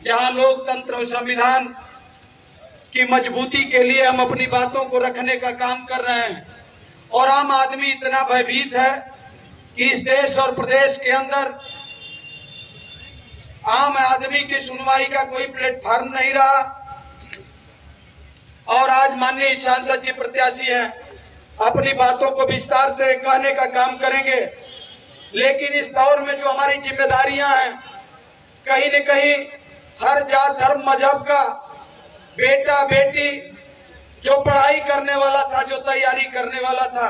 जहां लोकतंत्र और संविधान की मजबूती के लिए हम अपनी बातों को रखने का काम कर रहे हैं, और आम आदमी इतना भयभीत है कि इस देश और प्रदेश के अंदर आम आदमी की सुनवाई का कोई प्लेटफॉर्म नहीं रहा। और आज माननीय सांसद जी प्रत्याशी हैं, अपनी बातों को विस्तार से कहने का काम करेंगे, लेकिन इस दौर में जो हमारी जिम्मेदारियां हैं, कहीं न कहीं हर जात धर्म मजहब का बेटा बेटी जो पढ़ाई करने वाला था, जो तैयारी करने वाला था,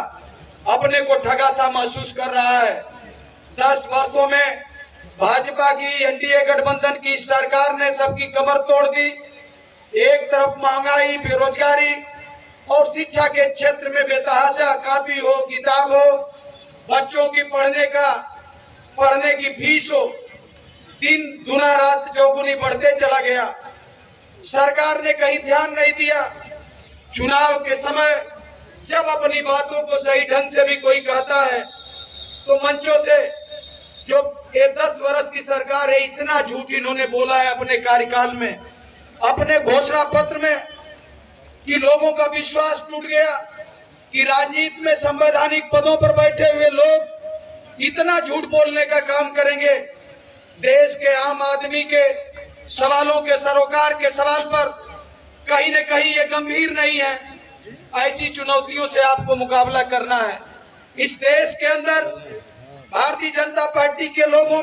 अपने को ठगा सा महसूस कर रहा है। 10 वर्षों में भाजपा की एनडीए गठबंधन की सरकार ने सबकी कमर तोड़ दी। एक तरफ महंगाई, बेरोजगारी और शिक्षा के क्षेत्र में बेतहाशा कापी हो, किताब हो, बच्चों की पढ़ने की फीस हो, दिन दुना रात चौगुनी बढ़ते चला गया। सरकार ने कहीं ध्यान नहीं दिया। चुनाव के समय जब अपनी बातों को सही ढंग से भी कोई कहता है तो मंचों से, जो ये 10 वर्ष की सरकार है, इतना झूठ इन्होंने बोला है अपने कार्यकाल में, अपने घोषणा पत्र में, कि लोगों का विश्वास टूट गया कि राजनीति में संवैधानिक पदों पर बैठे हुए लोग इतना झूठ बोलने का काम करेंगे। देश के आम आदमी के सवालों के, सरोकार के सवाल पर कहीं न कहीं ये गंभीर नहीं है। ऐसी चुनौतियों से आपको मुकाबला करना है। इस देश के अंदर भारतीय जनता पार्टी के लोगों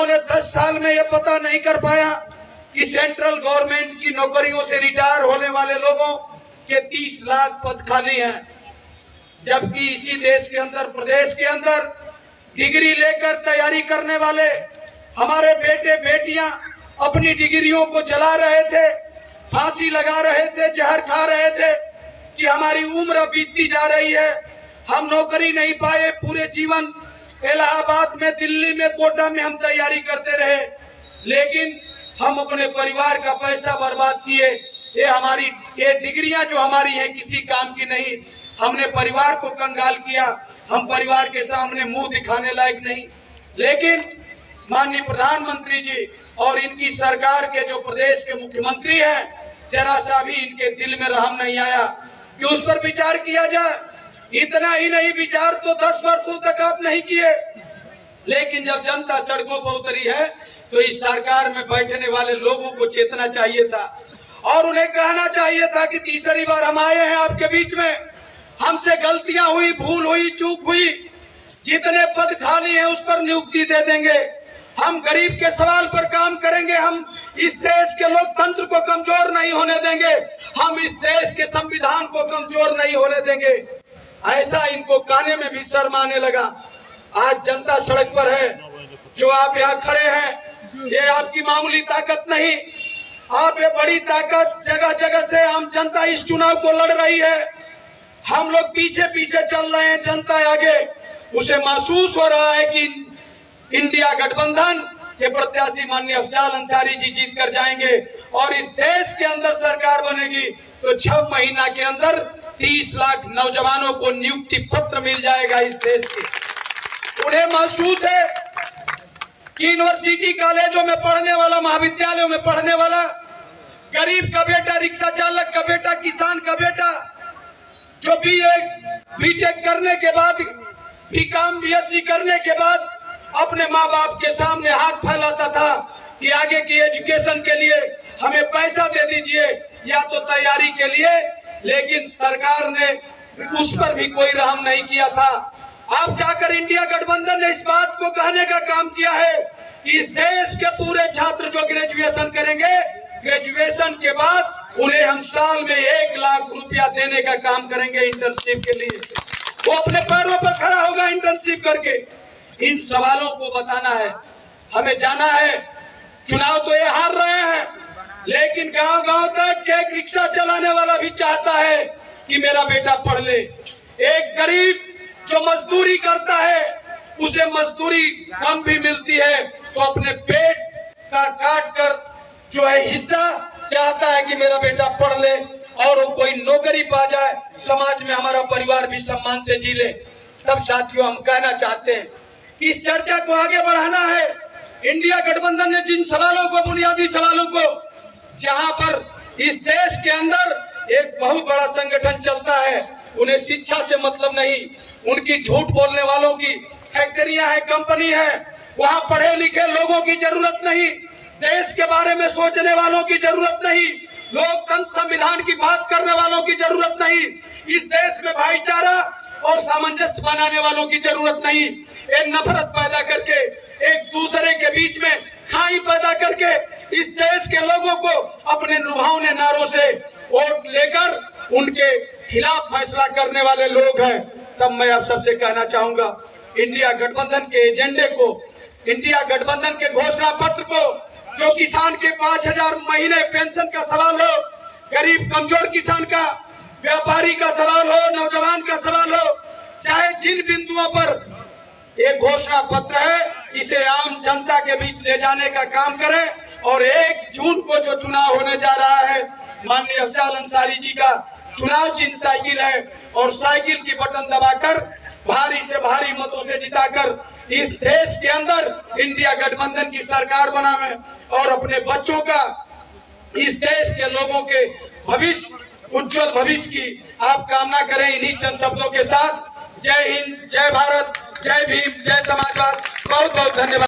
ने 10 साल में ये पता नहीं कर पाया कि सेंट्रल गवर्नमेंट की नौकरियों से रिटायर होने वाले लोगों के 30 लाख पद खाली हैं, जबकि इसी देश के अंदर, प्रदेश के अंदर डिग्री लेकर तैयारी करने वाले हमारे बेटे बेटियां अपनी डिग्रियों को जला रहे थे, फांसी लगा रहे थे, जहर खा रहे थे कि हमारी उम्र बीतती जा रही है, हम नौकरी नहीं पाए। पूरे जीवन इलाहाबाद में, दिल्ली में, कोटा में हम तैयारी करते रहे, लेकिन हम अपने परिवार का पैसा बर्बाद किए। ये डिग्रियां जो हमारी हैं किसी काम की नहीं। हमने परिवार को कंगाल किया, हम परिवार के सामने मुंह दिखाने लायक नहीं। लेकिन माननीय प्रधानमंत्री जी और इनकी सरकार के जो प्रदेश के मुख्यमंत्री हैं, जरा सा भी इनके दिल में रहम नहीं आया कि उस पर विचार किया जाए। इतना ही नहीं, विचार तो 10 वर्षों तक आप नहीं किए, लेकिन जब जनता सड़कों पर उतरी है तो इस सरकार में बैठने वाले लोगों को चेतना चाहिए था और उन्हें कहना चाहिए था कि तीसरी बार हम आए हैं आपके बीच में, हमसे गलतियां हुई, भूल हुई, चूक हुई, जितने पद खाली हैं उस पर नियुक्ति दे देंगे, हम गरीब के सवाल पर काम करेंगे, हम इस देश के लोकतंत्र को कमजोर नहीं होने देंगे, हम इस देश के संविधान को कमजोर नहीं होने देंगे। ऐसा इनको कहने में भी शर्म आने लगा। आज जनता सड़क पर है। जो आप यहाँ खड़े हैं, ये आपकी मामूली ताकत नहीं, आप ये बड़ी ताकत, जगह जगह से आम जनता इस चुनाव को लड़ रही है। हम लोग पीछे पीछे चल रहे हैं, जनता आगे। उसे महसूस हो रहा है कि इंडिया गठबंधन के प्रत्याशी माननीय अफजाल अंसारी जी जीत कर जाएंगे और इस देश के अंदर सरकार बनेगी तो 6 महीना के अंदर 30 लाख नौजवानों को नियुक्ति पत्र मिल जाएगा इस देश के। उन्हें महसूस है कि यूनिवर्सिटी, कॉलेजों में पढ़ने वाला, महाविद्यालयों में पढ़ने वाला गरीब का बेटा, रिक्शा चालक का बेटा, किसान का बेटा, जो बीटेक करने के बाद, बीकॉम, बीएससी करने के बाद अपने माँ बाप के सामने हाथ फैलाता था कि आगे की एजुकेशन के लिए हमें पैसा दे दीजिए या तो तैयारी के लिए, लेकिन सरकार ने उस पर भी कोई रहम नहीं किया था। अब जाकर इंडिया गठबंधन ने इस बात को कहने का काम किया है कि इस देश के पूरे छात्र जो ग्रेजुएशन करेंगे, ग्रेजुएशन के बाद उन्हें हम साल में 1 लाख रुपया देने का काम करेंगे इंटर्नशिप के लिए। वो अपने पैरों पर खड़ा होगा इंटर्नशिप करके। इन सवालों को बताना है, हमें जाना है। चुनाव तो ये हार रहे हैं, लेकिन गांव गांव तक एक रिक्शा चलाने वाला भी चाहता है कि मेरा बेटा पढ़ ले। एक गरीब जो मजदूरी करता है, उसे मजदूरी कम भी मिलती है तो अपने पेट का काट कर जो है हिस्सा चाहता है कि मेरा बेटा पढ़ ले और वो कोई नौकरी पा जाए, समाज में हमारा परिवार भी सम्मान से जी ले। तब साथियों, हम कहना चाहते हैं कि इस चर्चा को आगे बढ़ाना है। इंडिया गठबंधन ने जिन सवालों को, बुनियादी सवालों को, जहां पर इस देश के अंदर एक बहुत बड़ा संगठन चलता है, उन्हें शिक्षा से मतलब नहीं, उनकी झूठ बोलने वालों की फैक्ट्रियां है, कंपनी है, वहां पढ़े लिखे लोगों की जरूरत नहीं, देश के बारे में सोचने वालों की जरूरत नहीं, लोकतंत्र संविधान की बात करने वालों की जरूरत नहीं, इस देश में भाईचारा और सामंजस्य बनाने वालों की जरूरत नहीं। एक नफरत पैदा करके, एक दूसरे के बीच में खाई पैदा करके इस देश के लोगों को अपने लुभावने नारों से वोट लेकर उनके खिलाफ फैसला करने वाले लोग हैं। तब मैं आप सबसे कहना चाहूंगा, इंडिया गठबंधन के एजेंडे को, इंडिया गठबंधन के घोषणा पत्र को, जो किसान के 5,000 महीने पेंशन का सवाल हो, गरीब कमजोर किसान का, व्यापारी का सवाल हो, नौजवान का सवाल हो, चाहे जिन बिंदुओं पर एक घोषणा पत्र है, इसे आम जनता के बीच ले जाने का काम करें। और 1 जून को जो चुनाव होने जा रहा है, माननीय अफजाल अंसारी जी का चुनाव चिन्ह साइकिल है, और साइकिल की बटन दबाकर भारी से भारी मतों से जिताकर इस देश के अंदर इंडिया गठबंधन की सरकार बनावे और अपने बच्चों का, इस देश के लोगों के भविष्य, उज्जवल भविष्य की आप कामना करें। इन्हीं चंद शब्दों के साथ जय हिंद, जय भारत, जय भीम, जय समाजवाद। बहुत बहुत धन्यवाद।